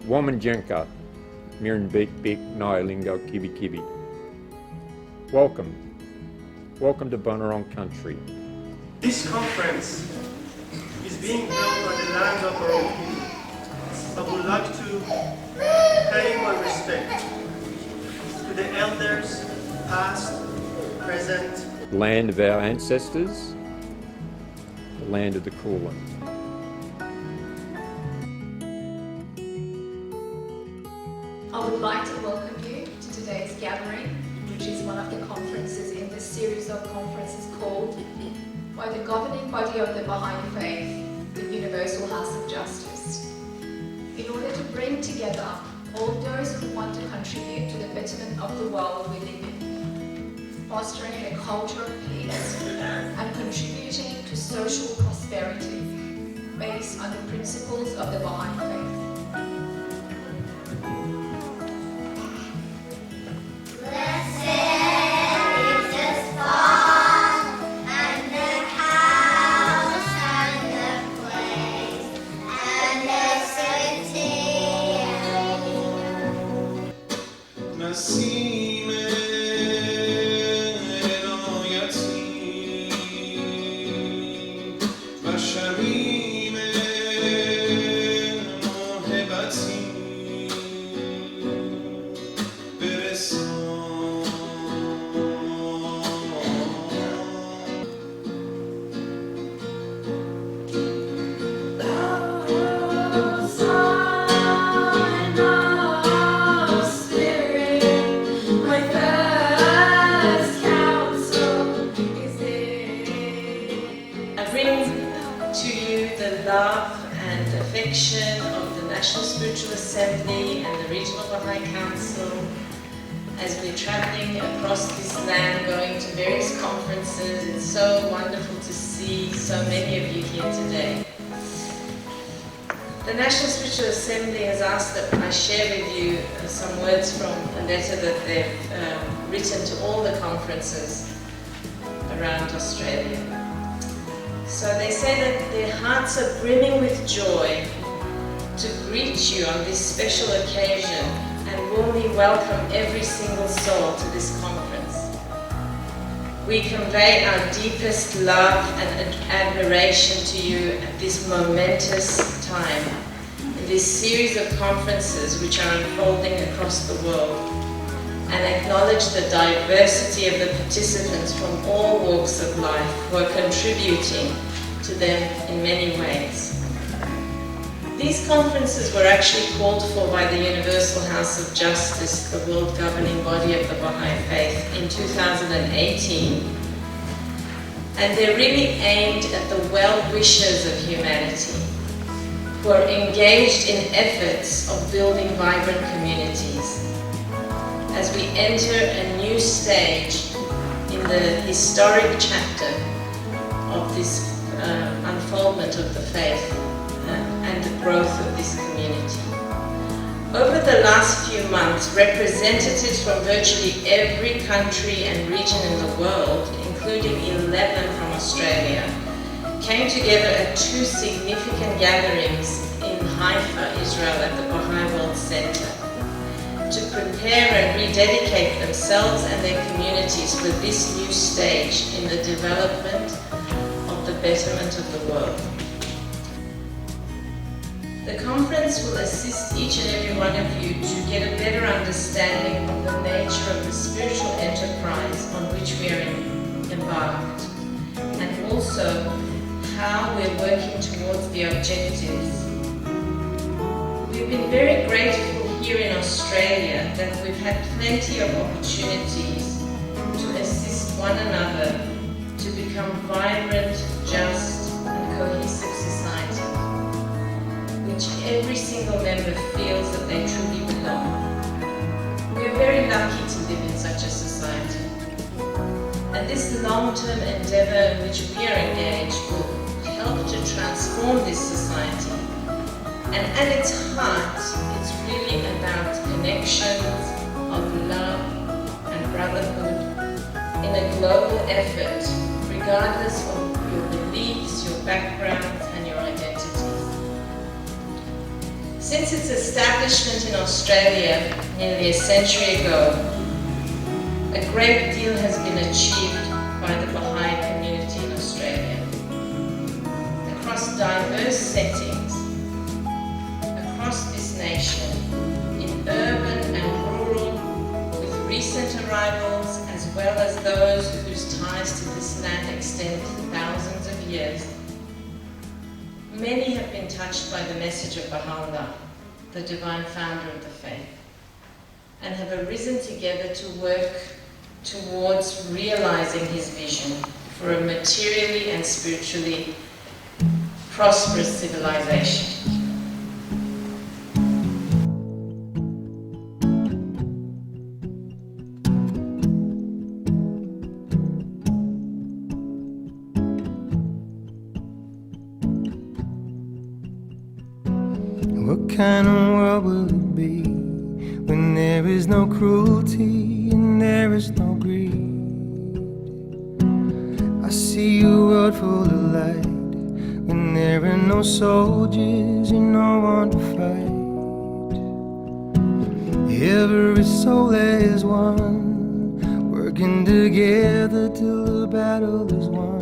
Womanjenka, Mirn Beek Beek Lingo Kibi Kibi. Welcome. Welcome to Bunurong country. This conference is being held on the land of our own people. I would like to pay my respect to the elders, past, present. Land of our ancestors, the land of the Kulin. I would like to welcome you to today's gathering, which is one of the conferences in this series of conferences called, by the governing body of the Bahai faith, the Universal House of Justice, in order to bring together all those who want to contribute to the betterment of the world we live in, fostering a culture of peace and contributing to social prosperity based on the principles of the Bahai faith. Love and affection of the National Spiritual Assembly and the Regional Bahai Council as we're traveling across this land, going to various conferences. It's so wonderful to see so many of you here today. The National Spiritual Assembly has asked that I share with you some words from a letter that they've written to all the conferences around Australia. So they say that their hearts are brimming with joy to greet you on this special occasion and warmly welcome every single soul to this conference. We convey our deepest love and admiration to you at this momentous time, in this series of conferences which are unfolding across the world, and acknowledge the diversity of the participants from all walks of life who are contributing to them in many ways. These conferences were actually called for by the Universal House of Justice, the world governing body of the Bahai faith, in 2018. And they're really aimed at the well-wishers of humanity, who are engaged in efforts of building vibrant communities. As we enter a new stage in the historic chapter of this unfoldment of the faith and the growth of this community. Over the last few months, representatives from virtually every country and region in the world, including 11 from Australia, came together at two significant gatherings in Haifa, Israel, at the Bahai World Center, to prepare and rededicate themselves and their communities for this new stage in the development of the betterment of the world. The conference will assist each and every one of you to get a better understanding of the nature of the spiritual enterprise on which we are embarked, and also how we're working towards the objectives. We've been very grateful here in Australia that we've had plenty of opportunities to assist one another to become vibrant, just and cohesive society, which every single member feels that they truly belong. We are very lucky to live in such a society, and this long-term endeavour in which we are engaged will help to transform this society And at its heart, it's really about connections of love and brotherhood in a global effort, regardless of your beliefs, your backgrounds, and your identities. Since its establishment in Australia nearly a century ago, a great deal has been achieved by the Bahai community in Australia. Across diverse settings, across this nation, in urban and rural, with recent arrivals as well as those whose ties to this land extend thousands of years, many have been touched by the message of Baha'u'llah, the divine founder of the faith, and have arisen together to work towards realizing his vision for a materially and spiritually prosperous civilization. What kind of world will it be when there is no cruelty and there is no greed? I see a world full of light when there are no soldiers and no one to fight. Every soul is one, working together till the battle is won.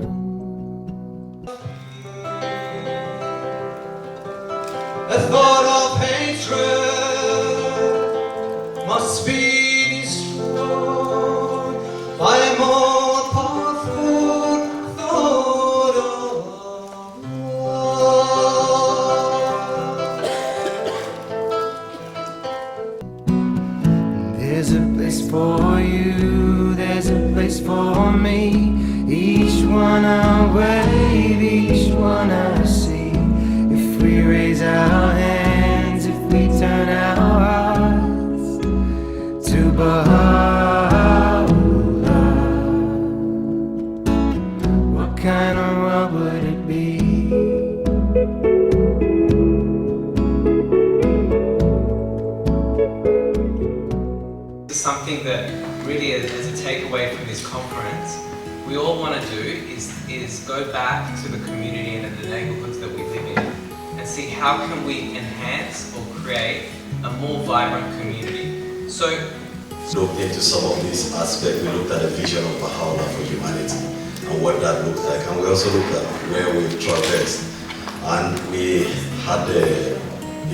The thought of hatred must be destroyed by a more powerful thought of love. There's a place for you, there's a place for me. Each one I wave, each one I see. If we raise our hands, if we turn our hearts to Baha'u'llah, what kind of world would it be? Something that really is a takeaway from this conference, we all want to do is go back to the community and the neighbourhoods that we live in and see how can we enhance or create a more vibrant community. So looked into some of these aspects. We looked at the vision of Baha'u'llah for humanity and what that looked like, and we also looked at where we've traversed, and we had the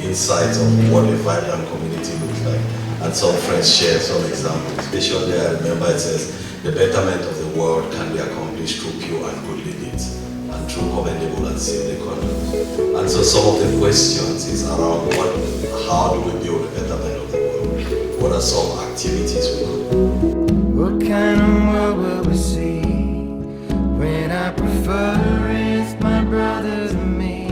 insights of what a vibrant community looks like. And some friends shared some examples. Especially I remember it says, the betterment of the world can be accomplished through pure and goodly deeds and through commendable and seemly conduct. And so some of the questions is around how do we build a betterment of the world? What are some activities we could do? What kind of world will we see when I prefer is my brother to me?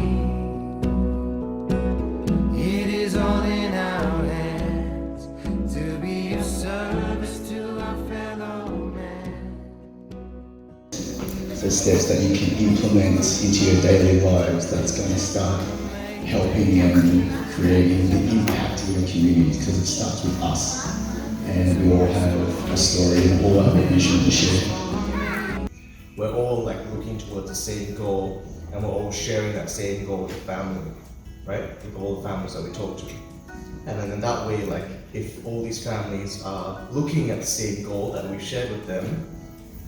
It is all in our hands to be of service to our fellow man. The steps that you can implement into your daily lives that's going to start helping and creating the impact in your communities, because it starts with us, and we all have a story and all have a vision to share. We're all like looking towards the same goal, and we're all sharing that same goal with the family, right? With all the families that we talk to. And then in that way, like if all these families are looking at the same goal that we've shared with them,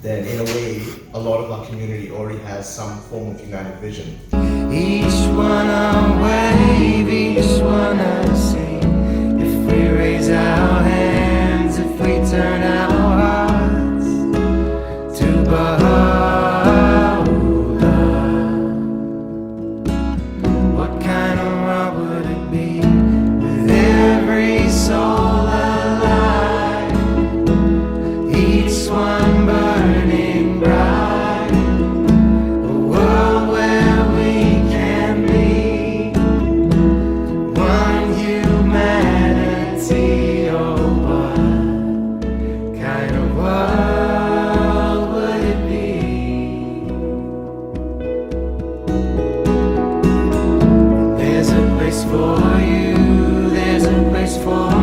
then in a way, a lot of our community already has some form of united vision. Each one I wave, each one I sing. If we raise our hands, if we turn our hearts to Baha'u'llah, what kind of world would it be with every soul alive, each one burning bright, a world where we can be you, there's a place for